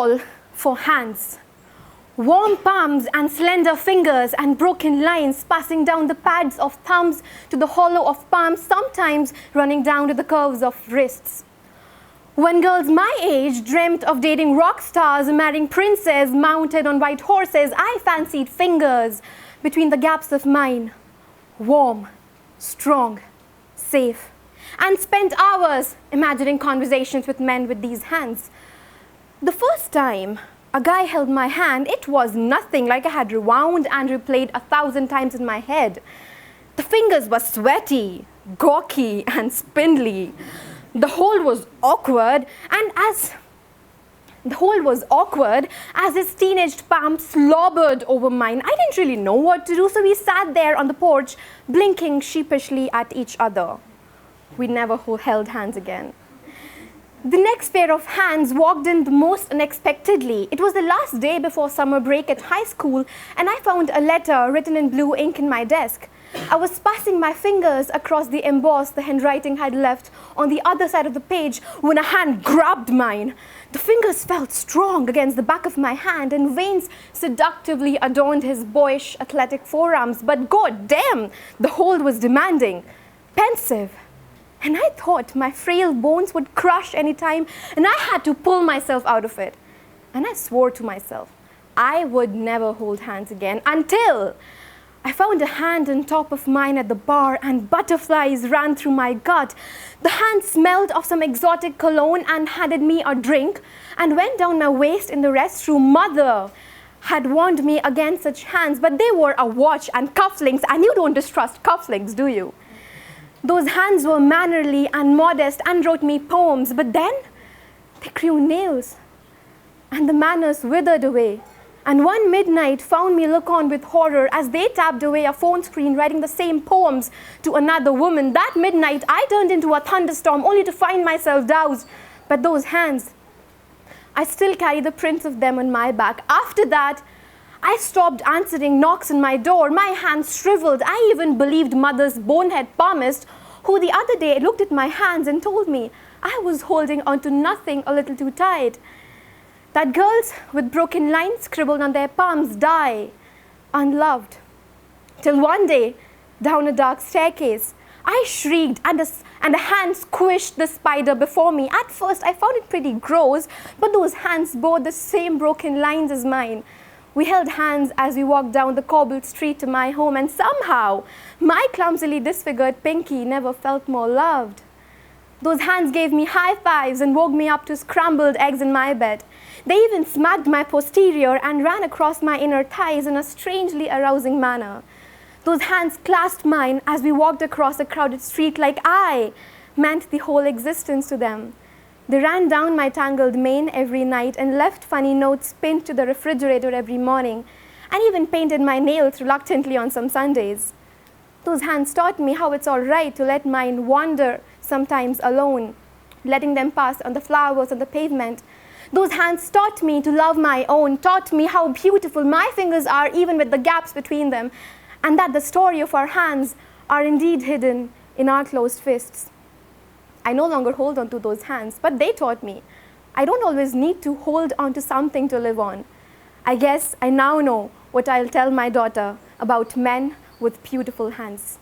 all for hands. Warm palms and slender fingers and broken lines passing down the pads of thumbs to the hollow of palms, sometimes running down to the curves of wrists. When girls my age dreamt of dating rock stars and marrying princes mounted on white horses, I fancied fingers between the gaps of mine. Warm, strong, safe, and spent hours imagining conversations with men with these hands. The first time a guy held my hand, it was nothing like I had rewound and replayed 1,000 times in my head. The fingers were sweaty, gawky, and spindly. The hold was awkward as his teenaged palm slobbered over mine. I didn't really know what to do, so we sat there on the porch, blinking sheepishly at each other. We never held hands again. The next pair of hands walked in the most unexpectedly. It was the last day before summer break at high school, and I found a letter written in blue ink in my desk. I was passing my fingers across the emboss the handwriting had left on the other side of the page when a hand grabbed mine. The fingers felt strong against the back of my hand, and veins seductively adorned his boyish athletic forearms. But goddamn, the hold was demanding, pensive. And I thought my frail bones would crush any time, and I had to pull myself out of it. And I swore to myself I would never hold hands again until I found a hand on top of mine at the bar, and butterflies ran through my gut. The hand smelled of some exotic cologne and handed me a drink and went down my waist in the restroom. Mother had warned me against such hands, but they wore a watch and cufflinks, and you don't distrust cufflinks, do you? Those hands were mannerly and modest and wrote me poems, but then they grew nails and the manners withered away. And one midnight found me look on with horror as they tapped away a phone screen writing the same poems to another woman. That midnight I turned into a thunderstorm only to find myself doused. But those hands, I still carry the prints of them on my back. After that, I stopped answering knocks on my door. My hands shriveled. I even believed Mother's bonehead palmist, who the other day looked at my hands and told me I was holding onto nothing a little too tight. That girls with broken lines scribbled on their palms die unloved. Till one day, down a dark staircase, I shrieked and a hand squished the spider before me. At first, I found it pretty gross, but those hands bore the same broken lines as mine. We held hands as we walked down the cobbled street to my home, and somehow, my clumsily disfigured pinky never felt more loved. Those hands gave me high fives and woke me up to scrambled eggs in my bed. They even smacked my posterior and ran across my inner thighs in a strangely arousing manner. Those hands clasped mine as we walked across a crowded street like I meant the whole existence to them. They ran down my tangled mane every night and left funny notes pinned to the refrigerator every morning, and even painted my nails reluctantly on some Sundays. Those hands taught me how it's all right to let mine wander sometimes alone, letting them pass on the flowers on the pavement. Those hands taught me to love my own, taught me how beautiful my fingers are even with the gaps between them, and that the story of our hands are indeed hidden in our closed fists. I no longer hold on to those hands, but they taught me I don't always need to hold on to something to live on. I guess I now know what I'll tell my daughter about men with beautiful hands.